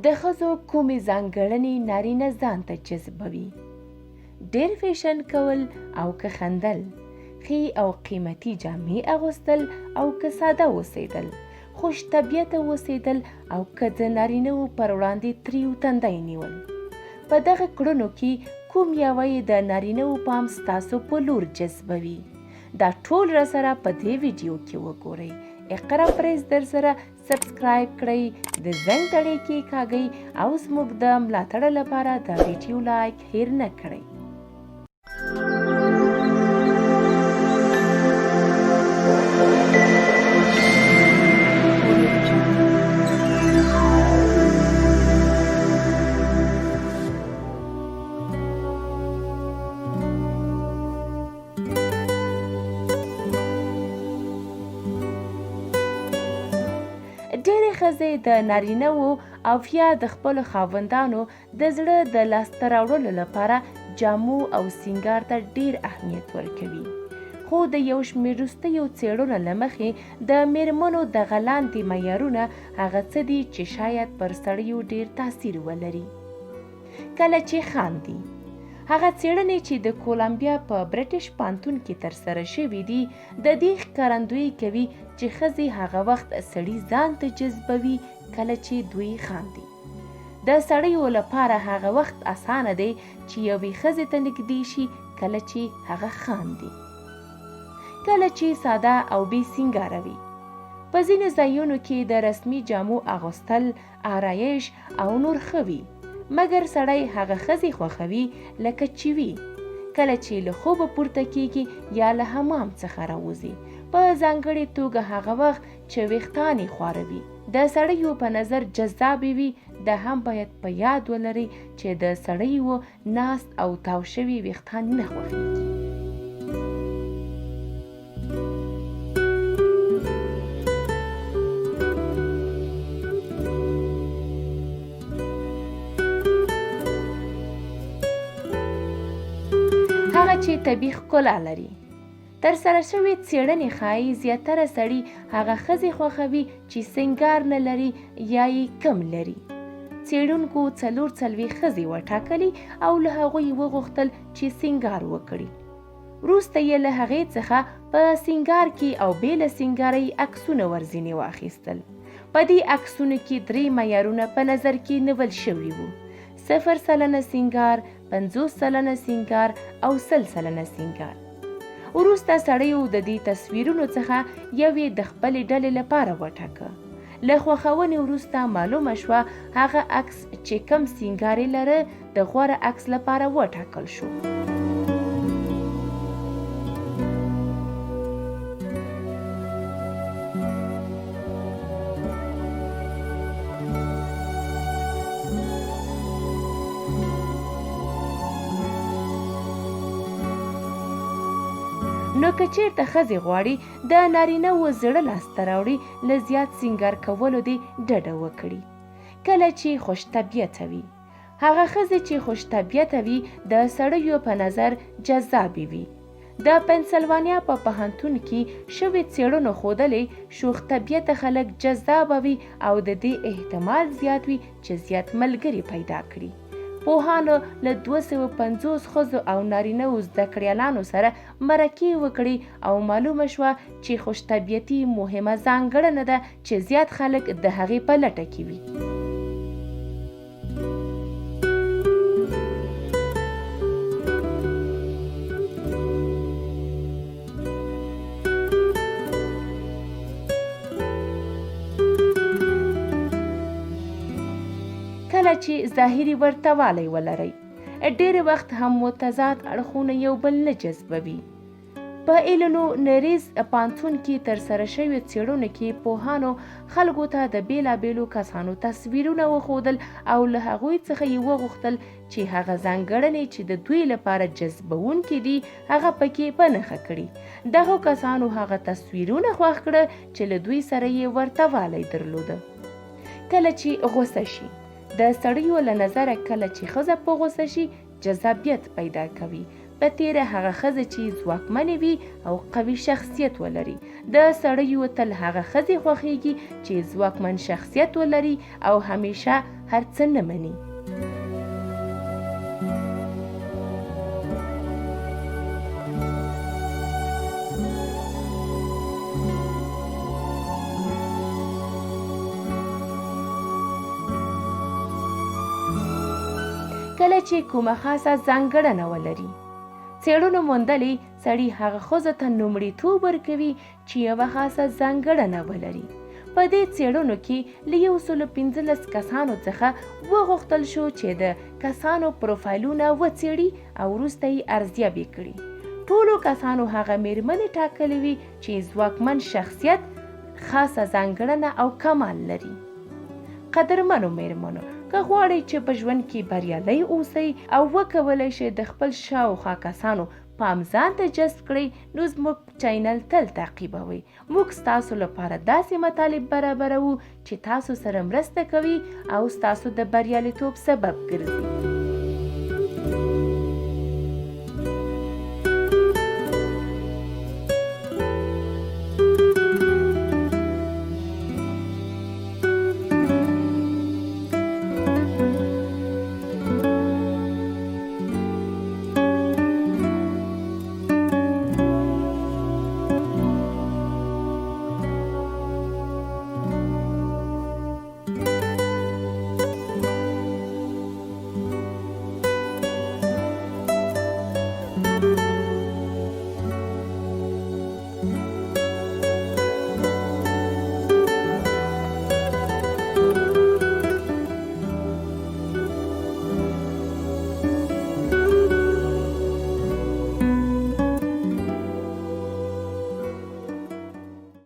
د ښځو کومې ځانګړنې نارینه ځان ته جذبوي؟ ډېر فیشن کول او که خندل، ښې او قیمتي جامې اغوستل او که ساده اوسېدل، خوش طبیعته اوسېدل او که د نارینه‌و پر وړاندې تریو تندی نیول. په دغه کړنو کې کوم یوه یې د نارینه‌و پام ستاسو په لور جذبوي؟ دا ټول راسره په دې ویډیو کې وګورئ. اقرا پریس در سره سبسکرایب کړئ، د زنګ تڼۍ کېکاږئ او زموږ د ملاتړ لپاره د ویډیو لایک هیر نه کړئ. ډېرې ښځې د نارینه‌وو او یا د خپلو خاوندانو د زړه د لاسته راوړلو لپاره جامو او سینګار ته ډېر اهمیت ورکوي. خو د یو شمېر وروستیو څېړنو له مخې د مېرمنو دغه لاندې معیارونه هغه څه دي چې شاید پر سړیو ډېر تاثیر ولري. کله چې خاندي. هغه څېړنې چې د کولمبیا په برټش پوهنتون کې ترسره شوي دي د دې ښکارندویي کوي چې ښځې هغه وخت سړي ځان ته جذبوي کله چې دوی خاندي. د سړیو لپاره هغه وخت اسانه دی چې یوې ښځې ته نږدې شي کله چې هغه خاندي. کله چې ساده او بې سینګاره وي. په ځینو ځایونو کې د رسمي جامو اغوستل، آرایش او نور ښه وي، مګر سړی هغه ښځې خوښوي لکه چې وي. کله چې له خوبه پورته کیږي یا له حمام څخه راوځي، په ځانګړې توګه هغه وخت چې ویښتان یې خواره وي، د سړیو په نظر جذابې وي. دا هم باید په یاد ولرئ چې د سړیو ناست او تاو شوي ویښتان نه خوښیږي. هغه چې طبیعي ښکلا لري. ترسره شوې څېړنې ښایي زیاتره سړي هغه ښځې خوښوي چې سینګار نه لري یا یې کم لري. څېړونکو 40 ښځې وټاکلې او له هغوی وغوښتل چې سینګار وکړي. وروسته یې له هغې څخه په سینګار کې او بې له سینګاره یې عکسونه ورځینې واخیستل. په دې عکسونو کې 3 معیارونه په نظر کې نیول شوي وو: 0% سینګار، 50% سینګار او 100% سینګار. وروسته سړیو د دې تصویرونو څخه یوې د خپلې ډلې لپاره وټاکه. له خوښونې وروسته معلومه شوه هغه عکس چې کم سینګار یې لره د غوره عکس لپاره وټاکل شو. نو که چېرته ښځې غواړي د نارینه‌وو زړه لاسته راوړي، له زیات سینګار کولو دې ډډه وکړي. کله چې خوش طبیعته وي. هغه ښځې چې خوش طبیعته وي د سړیو په نظر جذابې وي. د پنسلوانیا په پوهنتون کې شوې څېړنو ښودلې شوخ طبیعته خلک جذابه وي او د دې احتمال زیات وي چې زیات ملګري پیدا کړي. پوهانو له 250 ښځو او نارینه‌وو زده کړیالانو سره مرکې وکړې او معلومه شوه چې خوش طبیعتي مهمه ځانګړنه ده چې زیات خلک د هغې په لټه کې وي. کله چې ظاهري ورتهوالی ولرئ، ډېر وخت هم متضاد اړخونه یو بل نه جذبوي. په ایلینویز پوهنتون کې ترسره شوې څېړنو کې پوهانو خلکو ته د بېلابېلو کسانو تصویرونه وښودل او له هغوی څخه یې وغوښتل چې هغه ځانګړنې چې د دوی لپاره جذبونکي دي هغه پکې په نښه کړي. دغو کسانو هغه تصویرونه خوښ کړه چې له دوی سره یې ورتهوالی درلوده. کله چې غوسه شي. د سړیو له نظره کله چې ښځه په غوسه شي جذابیت پیدا کوي. په تیره هغه ښځه چې ځواکمنې وي او قوي شخصیت ولري. د سړیو تل هغه ښځې خوښیږي چې ځواکمن شخصیت ولري او همیشه هر څه نه مني. کله چې کومه خاصه ځانګړنه ولري. څېړنو موندلې سړي هغه ښځو ته لومړیتوب ورکوي چې یوه خاصه ځانګړنه ولري. په دې څېړنو کې له 115 کسانو څخه وغوښتل شو چې د کسانو پروفایلونه وڅېړي او وروسته یې ارزیابي کړي. ټولو کسانو هغه مېرمنې ټاکلې وي چې ځواکمن شخصیت، خاصه ځانګړنه او کمال لري. قدرمنو مېرمنو، که غواړئ چې په ژوند کې بریالۍ اوسئ او وکولای شئ د خپل شاوخوا کسانو پام ځان ته جذب کړئ، نو زموږ چینل تل تعقیبوئ. موږ ستاسو لپاره داسې مطالب برابروو چې تاسو سره مرسته کوي او ستاسو د بریالیتوب سبب ګرځي.